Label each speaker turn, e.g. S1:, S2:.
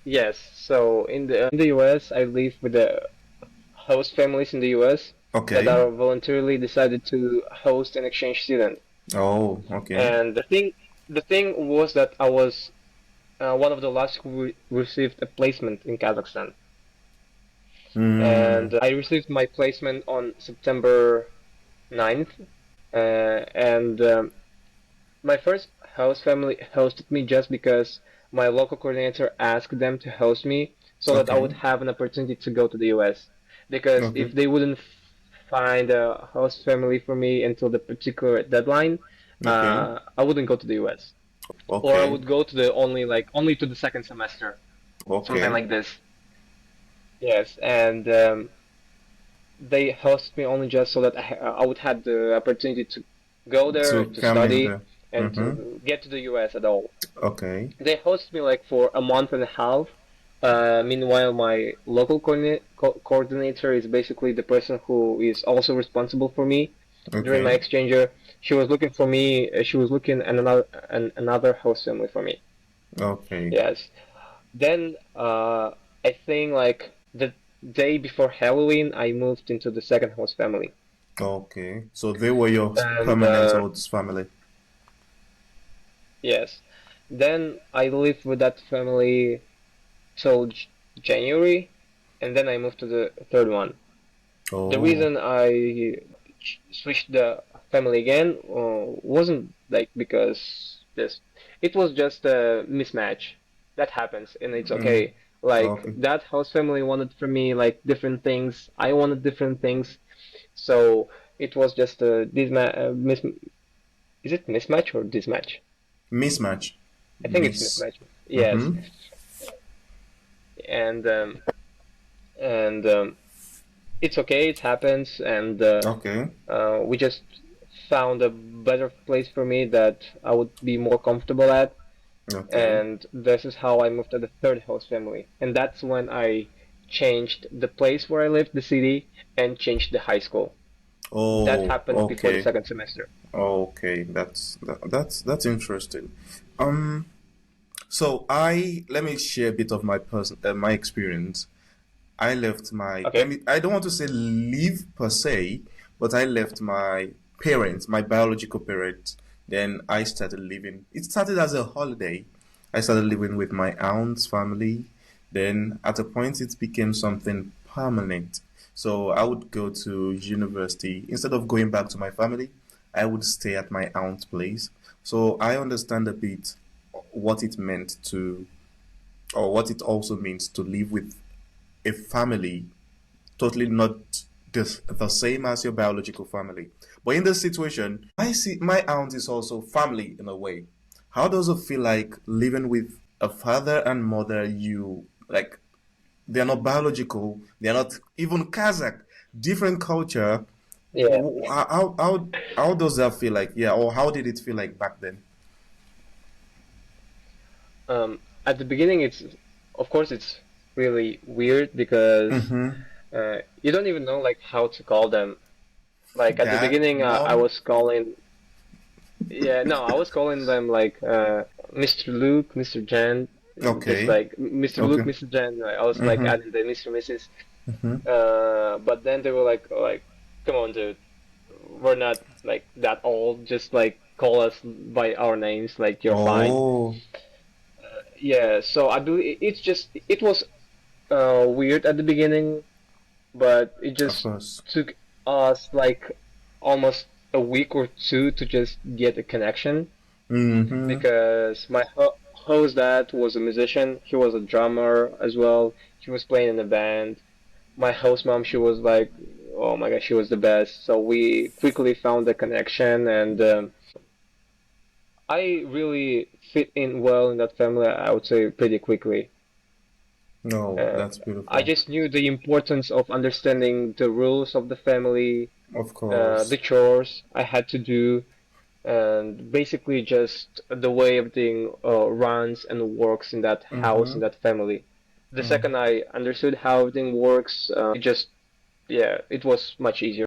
S1: yes. So in the US, I live with the host families in the US that
S2: Okay.
S1: are voluntarily decided to host an exchange student.
S2: Oh, okay.
S1: And the thing was that I was one of the last who received a placement in Kazakhstan,
S2: Hmm.
S1: and I received my placement on September 9th, and my first host family hosted me just because my local coordinator asked them to host me so that I
S2: Okay.
S1: would have an opportunity to go to the US. Because
S2: Okay.
S1: if they wouldn't find a host family for me until the particular deadline,
S2: Okay.
S1: I wouldn't go to the US. Or I
S2: Okay.
S1: would go to the only to the second semester, something
S2: Okay.
S1: like this. Yes, and they hosted me only just so that I would have the opportunity to go there
S2: To
S1: to
S2: come in
S1: study
S2: there.
S1: and
S2: Mm-hmm.
S1: to get to the US at all.
S2: Okay.
S1: They hosted me like for a month and a half. Meanwhile, my local coordinator is basically the person who is also responsible for me during my
S2: Okay.
S1: exchange year. She was looking for me. She was looking at another host family for me.
S2: Okay.
S1: Yes. Then I think like the day before Halloween, I moved into the second host family,
S2: Okay. So they were your
S1: and
S2: permanent host family.
S1: yes. Then I lived with that family till January, and then I moved to the third one. The
S2: Oh.
S1: reason I switched the family again wasn't like because this. It was just a mismatch that happens, and it's
S2: Mm.
S1: okay. Like
S2: Okay.
S1: that house family wanted from me like different things. I wanted different things, so it was just a mis. Is it mismatch or dismatch?
S2: Mismatch.
S1: I think it's
S2: Miss.
S1: mismatch. Yes,
S2: Mm-hmm.
S1: and it's okay. It happens, and
S2: Okay.
S1: we just found a better place for me that I would be more comfortable at,
S2: Okay.
S1: and this is how I moved to the third host family, and that's when I changed the place where I lived, the city, and changed the high school. That
S2: Oh,
S1: happened before the
S2: okay.
S1: second semester.
S2: Okay. That's interesting. Um, so I let me share a bit of my experience. I left my let
S1: Okay.
S2: me I don't want to say leave per se, but I left my parents, my biological parents. Then I started living. It started as a holiday. I started living with my aunt's family. Then at a point it became something permanent. So I would go to university. Instead of going back to my family, I would stay at my aunt's place. So I understand a bit what it meant to, or what it also means to live with a family totally not the same as your biological family. But in this situation, I see my aunt is also family in a way. How does it feel like living with a father and mother you like they're not biological, they're not even Kazakh, different culture.
S1: Yeah.
S2: How does that feel like? Yeah, or how did it feel like back then?
S1: At the beginning, of course, it's really weird because
S2: Mm-hmm.
S1: you don't even know like how to call them. Like at the
S2: Dad,
S1: beginning, I
S2: mom.
S1: was calling. Yeah, no, I was calling them like Mr. Luke, Mr. Jan, just
S2: Okay.
S1: like Mr. Luke,
S2: Okay.
S1: Mr. Jan. I was like
S2: Mm-hmm.
S1: adding the Mr. Mrs.
S2: Mm-hmm.
S1: But then they were like, come on, dude, we're not like that old. Just like call us by our names. Like you're fine.
S2: Oh,
S1: Yeah. So I believe it was weird at the beginning, but it
S2: of
S1: just
S2: course.
S1: took us like almost a week or two to just get a connection
S2: Mm-hmm.
S1: because my host dad was a musician. He was a drummer as well. He was playing in a band. My host mom, she was like, oh my gosh, she was the best. So we quickly found a connection, and I really fit in well in that family. I would say pretty quickly.
S2: No,
S1: Uh,
S2: that's
S1: I
S2: beautiful.
S1: just knew the importance of understanding the rules of the family,
S2: Of
S1: the
S2: course.
S1: chores I had to do, and basically just the way everything runs and works in that house,
S2: Mm-hmm.
S1: in that family. The
S2: Mm.
S1: second I understood how everything works, it just, yeah, it was much easier.